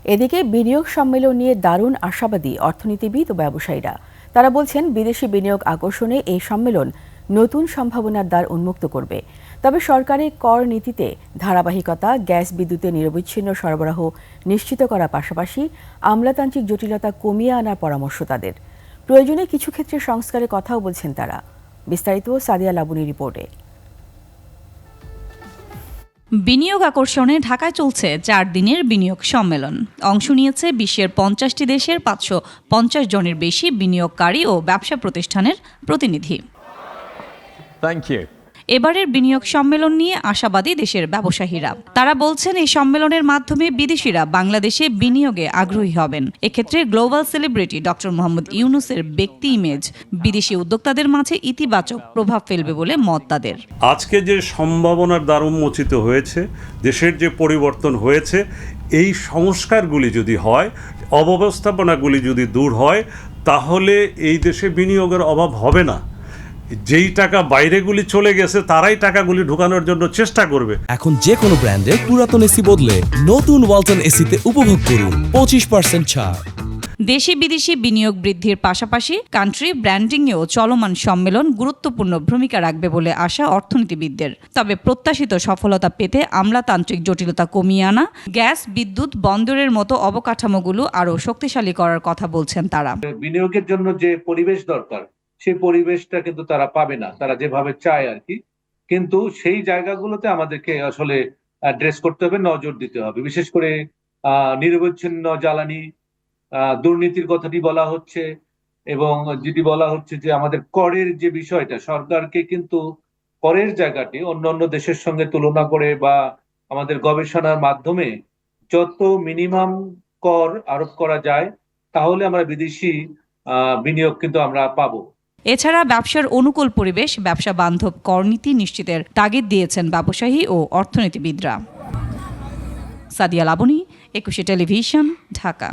এদিকে বিনিয়োগ সম্মেলন নিয়ে দারুণ আশাবাদী অর্থনীতিবিদ ও ব্যবসায়ীরা। তারা বলছেন, বিদেশি বিনিয়োগ আকর্ষণে এই সম্মেলন নতুন সম্ভাবনার দ্বার উন্মুক্ত করবে। তবে সরকারের কর নীতিতে ধারাবাহিকতা, গ্যাস বিদ্যুতের নিরবচ্ছিন্ন সরবরাহ নিশ্চিত করার পাশাপাশি আমলাতান্ত্রিক জটিলতা কমিয়ে আনার পরামর্শ তাদের। প্রয়োজনে কিছু ক্ষেত্রে সংস্কারের কথাও বলছেন তারা। বিস্তারিত সাদিয়া লাবনীর রিপোর্টে। বিনিয়োগ আকর্ষণে ঢাকায় চলছে 4 দিনের বিনিয়োগ সম্মেলন। অংশ নিয়েছে বিশ্বের 50টি দেশের 550 জনের বেশি বিনিয়োগকারী ও ব্যবসা প্রতিষ্ঠানের প্রতিনিধি। এবারের বিনিয়োগ সম্মেলন নিয়ে আশাবাদী দেশের ব্যবসায়ীরা। তারা বলছেন, এই সম্মেলনের মাধ্যমে বিদেশিরা বাংলাদেশে বিনিয়োগে আগ্রহী হবেন। এক্ষেত্রে গ্লোবাল সেলিব্রিটি ডক্টর মোহাম্মদ ইউনূসের ব্যক্তি ইমেজ বিদেশি উদ্যোক্তাদের মাঝে ইতিবাচক প্রভাব ফেলবে বলে মত তাদের। আজকে যে সম্ভাবনার দ্বার উন্মোচিত হয়েছে, দেশের যে পরিবর্তন হয়েছে, এই সংস্কারগুলি যদি হয়, অব্যবস্থাপনাগুলি যদি দূর হয়, তাহলে এই দেশে বিনিয়োগের অভাব হবে না। যেই টাকা বাইরেগুলি চলে গেছে, তারাই টাকাগুলি ঢুকানোর জন্য চেষ্টা করবে। এখন যে কোনো ব্র্যান্ডের পুরাতন এসি বদলে নতুন ওয়ালটন এসিতে উপভোগ করুন 25% ছাড়। দেশি বিদেশি বিনিয়োগ বৃদ্ধির পাশাপাশি কান্ট্রি ব্র্যান্ডিংয়েও চলমান সম্মেলন গুরুত্বপূর্ণ ভূমিকা রাখবে বলে আশা অর্থনীতিবিদদের। তবে প্রত্যাশিত সফলতা পেতে আমলাতান্ত্রিক জটিলতা কমিয়ে আনা, গ্যাস, বিদ্যুৎ, বন্দরের মতো অবকাঠামোগুলো আরও শক্তিশালী করার কথা বলছেন তারা। বিনিয়োগের জন্য যে পরিবেশ দরকার, সেই পরিবেশটা কিন্তু তারা পাবে না, তারা যেভাবে চায় আর কি। কিন্তু সেই জায়গাগুলোতে আমাদেরকে আসলে অ্যাড্রেস করতে হবে, নজর দিতে হবে। বিশেষ করে নিরবচ্ছিন্ন জ্বালানি, দুর্নীতির কথাটি বলা হচ্ছে, এবং যেটি বলা হচ্ছে যে আমাদের করের যে বিষয়টা, সরকারকে কিন্তু করের জায়গাটি অন্যান্য দেশের সঙ্গে তুলনা করে বা আমাদের গবেষণার মাধ্যমে যত মিনিমাম কর আরোপ করা যায়, তাহলে আমরা বিদেশি বিনিয়োগ কিন্তু আমরা পাবো। এছাড়া ব্যবসার অনুকূল পরিবেশ, ব্যবসা বান্ধব করনীতি নিশ্চিতের তাগিদ দিয়েছেন ব্যবসায়ী ও অর্থনীতিবিদরা। সাদিয়া লাবনী, 21 টেলিভিশন, ঢাকা।